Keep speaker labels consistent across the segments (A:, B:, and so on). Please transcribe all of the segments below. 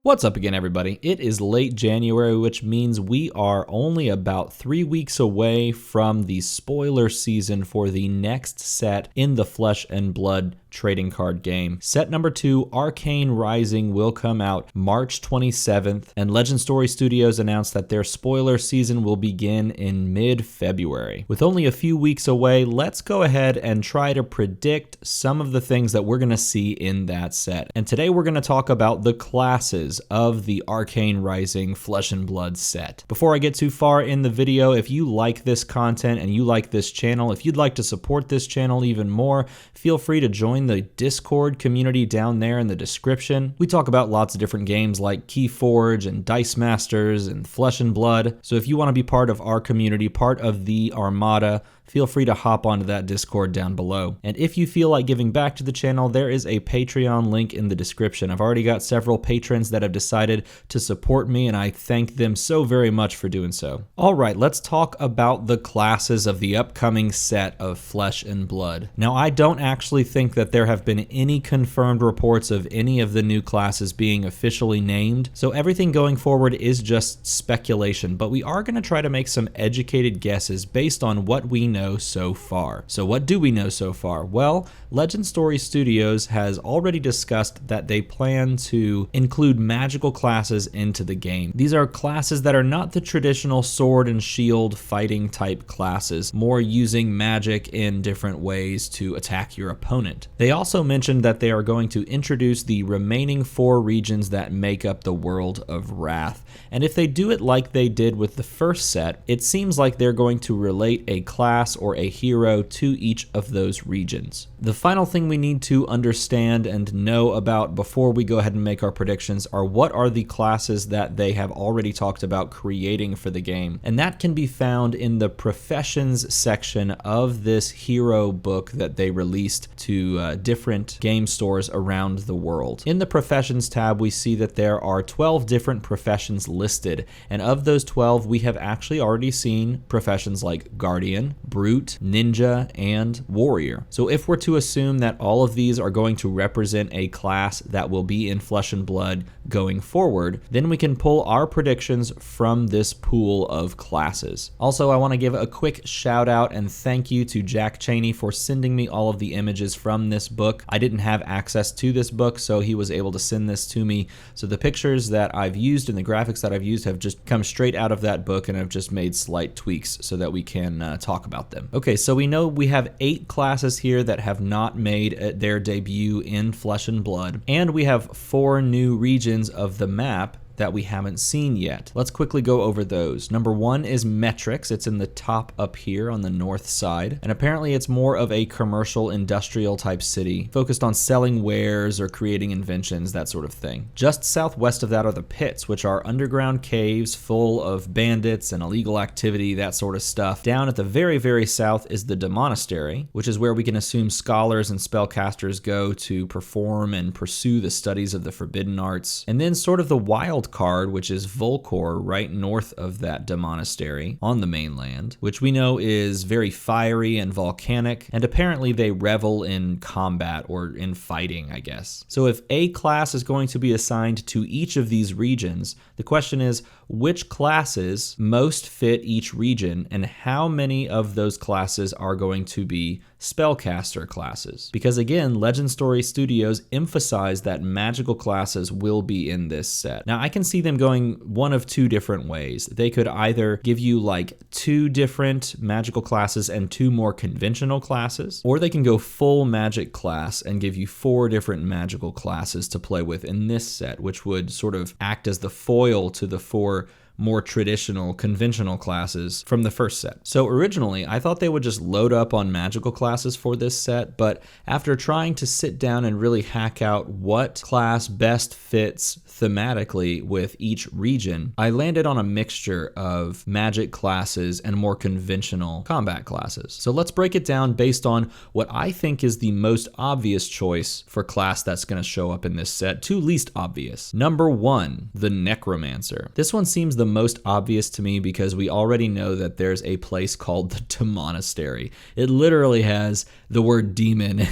A: What's up again, everybody? It is late January, which means we are only about 3 weeks away from the spoiler season for the next set in the Flesh and Blood trading card game. Set number 2, Arcane Rising, will come out March 27th, and Legend Story Studios announced that their spoiler season will begin in mid-February. With only a few weeks away, let's go ahead and try to predict some of the things that we're going to see in that set. And today we're going to talk about the classes of the Arcane Rising Flesh and Blood set. Before I get too far in the video, if you like this content and you like this channel, if you'd like to support this channel even more, feel free to join the Discord community down there in the description. We talk about lots of different games like Keyforge and Dice Masters and Flesh and Blood. So if you want to be part of our community, part of the Armada, feel free to hop onto that Discord down below. And if you feel like giving back to the channel, there is a Patreon link in the description. I've already got several patrons that have decided to support me, and I thank them so very much for doing so. All right, let's talk about the classes of the upcoming set of Flesh and Blood. Now, I don't actually think that there have been any confirmed reports of any of the new classes being officially named, so everything going forward is just speculation, but we are going to try to make some educated guesses based on what we know so far. So what do we know so far? Well, Legend Story Studios has already discussed that they plan to include magical classes into the game. These are classes that are not the traditional sword and shield fighting type classes, more using magic in different ways to attack your opponent. They also mentioned that they are going to introduce the remaining 4 regions that make up the World of Wrath. And if they do it like they did with the first set, it seems like they're going to relate a class or a hero to each of those regions. The final thing we need to understand and know about before we go ahead and make our predictions are what are the classes that they have already talked about creating for the game. And that can be found in the professions section of this hero book that they released to different game stores around the world. In the professions tab, we see that there are 12 different professions listed. And of those 12, we have actually already seen professions like Guardian, Brute, Ninja, and Warrior. So if we're to assume that all of these are going to represent a class that will be in Flesh and Blood going forward, then we can pull our predictions from this pool of classes. Also, I want to give a quick shout out and thank you to Jack Cheney for sending me all of the images from this book. I didn't have access to this book, so he was able to send this to me. So the pictures that I've used and the graphics that I've used have just come straight out of that book, and I've just made slight tweaks so that we can talk about them. Okay, so we know we have 8 classes here that have not made their debut in Flesh and Blood, and we have 4 new regions of the map that we haven't seen yet. Let's quickly go over those. Number 1 is Metrics. It's in the top up here on the north side, and apparently it's more of a commercial industrial type city focused on selling wares or creating inventions, that sort of thing. Just southwest of that are the Pits, which are underground caves full of bandits and illegal activity, that sort of stuff. Down at the very, very south is the Demonastery, which is where we can assume scholars and spellcasters go to perform and pursue the studies of the forbidden arts. And then sort of the wild card, which is Volcor, right north of that Demonastery on the mainland, which we know is very fiery and volcanic, and apparently they revel in combat or in fighting, I guess. So if a class is going to be assigned to each of these regions, the question is which classes most fit each region and how many of those classes are going to be spellcaster classes. Because again, Legend Story Studios emphasize that magical classes will be in this set. Now I can see them going one of 2 different ways. They could either give you like 2 different magical classes and 2 more conventional classes, or they can go full magic class and give you 4 different magical classes to play with in this set, which would sort of act as the foil to the 4 more traditional, conventional classes from the first set. So originally, I thought they would just load up on magical classes for this set, but after trying to sit down and really hack out what class best fits thematically with each region, I landed on a mixture of magic classes and more conventional combat classes. So let's break it down based on what I think is the most obvious choice for class that's going to show up in this set to least obvious. Number 1, the Necromancer. This one seems the the most obvious to me because we already know that there's a place called the Monastery. It literally has the word demon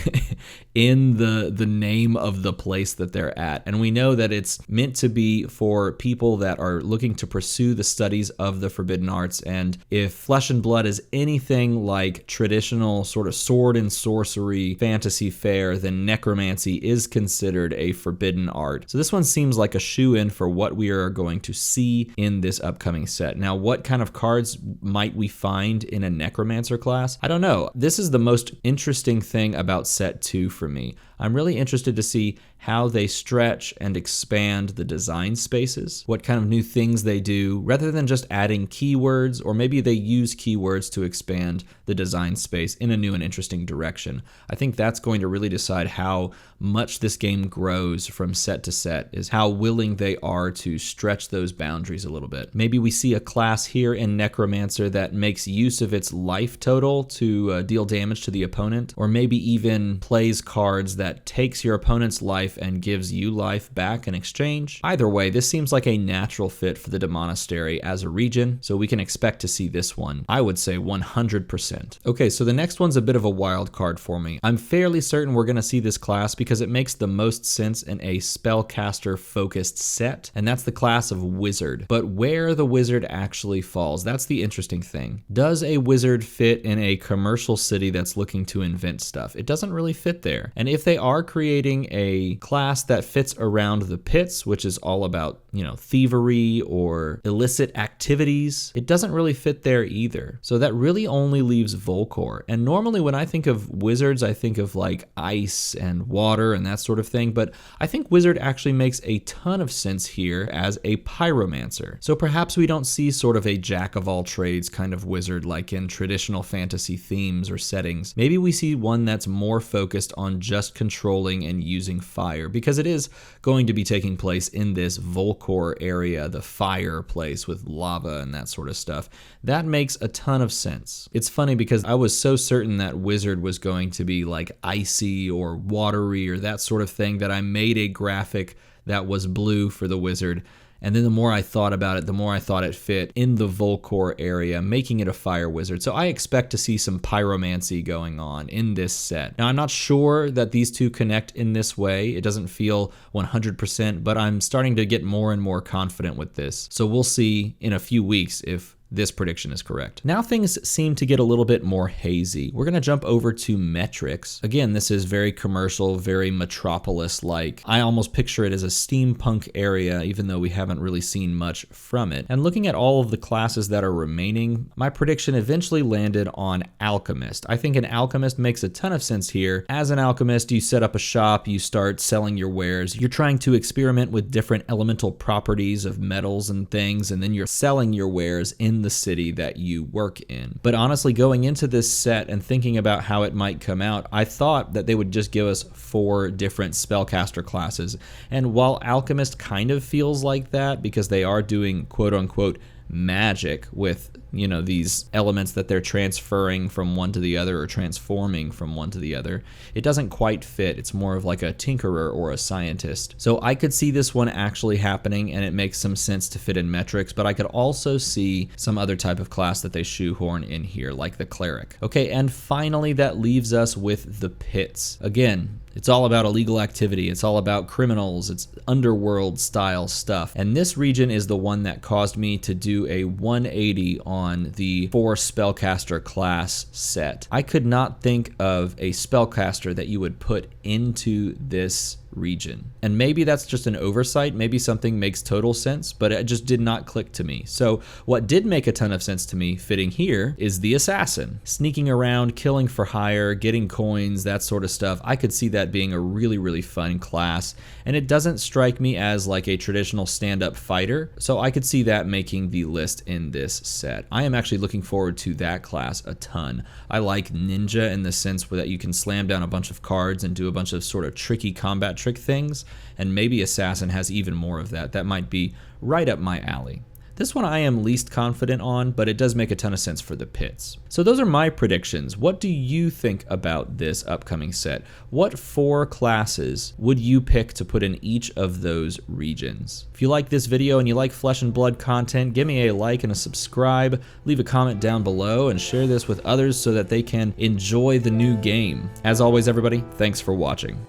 A: in the name of the place that they're at. And we know that it's meant to be for people that are looking to pursue the studies of the forbidden arts. And if Flesh and Blood is anything like traditional sort of sword and sorcery fantasy fare, then necromancy is considered a forbidden art. So this one seems like a shoe-in for what we are going to see in this upcoming set. Now, what kind of cards might we find in a necromancer class? I don't know. This is the most interesting thing about set 2 for me. I'm really interested to see how they stretch and expand the design spaces, what kind of new things they do, rather than just adding keywords, or maybe they use keywords to expand the design space in a new and interesting direction. I think that's going to really decide how much this game grows from set to set, is how willing they are to stretch those boundaries a little bit. Maybe we see a class here in Necromancer that makes use of its life total to deal damage to the opponent, or maybe even plays cards that takes your opponent's life and gives you life back in exchange. Either way, this seems like a natural fit for the Monastery as a region, so we can expect to see this one, I would say 100%. Okay, so the next one's a bit of a wild card for me. I'm fairly certain we're going to see this class because it makes the most sense in a spellcaster focused set, and that's the class of Wizard. But where the Wizard actually falls, that's the interesting thing. Does a Wizard fit in a commercial city that's looking to invent stuff? It doesn't really fit there. And if they are creating a class that fits around the pits, which is all about, thievery or illicit activities, it doesn't really fit there either. So that really only leaves Volcor. And normally when I think of wizards, I think of like ice and water and that sort of thing, but I think Wizard actually makes a ton of sense here as a Pyromancer. So perhaps we don't see sort of a jack of all trades kind of wizard like in traditional fantasy themes or settings. Maybe we see one that's more focused on just controlling and using fire, because it is going to be taking place in this Volcor area, the fire place with lava and that sort of stuff. That makes a ton of sense. It's funny because I was so certain that Wizard was going to be like icy or watery or that sort of thing that I made a graphic that was blue for the Wizard. And then the more I thought about it, the more I thought it fit in the Volcor area, making it a fire wizard. So I expect to see some pyromancy going on in this set. Now, I'm not sure that these two connect in this way. It doesn't feel 100%, but I'm starting to get more and more confident with this. So we'll see in a few weeks if this prediction is correct. Now things seem to get a little bit more hazy. We're going to jump over to metrics. Again, this is very commercial, very metropolis-like. I almost picture it as a steampunk area, even though we haven't really seen much from it. And looking at all of the classes that are remaining, my prediction eventually landed on Alchemist. I think an Alchemist makes a ton of sense here. As an Alchemist, you set up a shop, you start selling your wares, you're trying to experiment with different elemental properties of metals and things, and then you're selling your wares in the city that you work in. But honestly, going into this set and thinking about how it might come out, I thought that they would just give us 4 different spellcaster classes. And while Alchemist kind of feels like that because they are doing quote unquote magic with these elements that they're transferring from one to the other or transforming from one to the other, it doesn't quite fit. It's more of like a tinkerer or a scientist. So I could see this one actually happening, and it makes some sense to fit in metrics, but I could also see some other type of class that they shoehorn in here, like the cleric. Okay, and finally that leaves us with the pits. Again, it's all about illegal activity. It's all about criminals. It's underworld style stuff. And this region is the one that caused me to do a 180 on the 4 spellcaster class set. I could not think of a spellcaster that you would put into this region. And maybe that's just an oversight, maybe something makes total sense, but it just did not click to me. So what did make a ton of sense to me fitting here is the assassin. Sneaking around, killing for hire, getting coins, that sort of stuff. I could see that being a really, really fun class, and it doesn't strike me as like a traditional stand-up fighter, so I could see that making the list in this set. I am actually looking forward to that class a ton. I like ninja in the sense that you can slam down a bunch of cards and do a bunch of sort of tricky combat trick things, and maybe assassin has even more of that. That might be right up my alley. This one I am least confident on, but it does make a ton of sense for the pits. So those are my predictions. What do you think about this upcoming set? What 4 classes would you pick to put in each of those regions? If you like this video and you like Flesh and Blood content, give me a like and a subscribe, leave a comment down below, and share this with others so that they can enjoy the new game. As always, everybody, thanks for watching.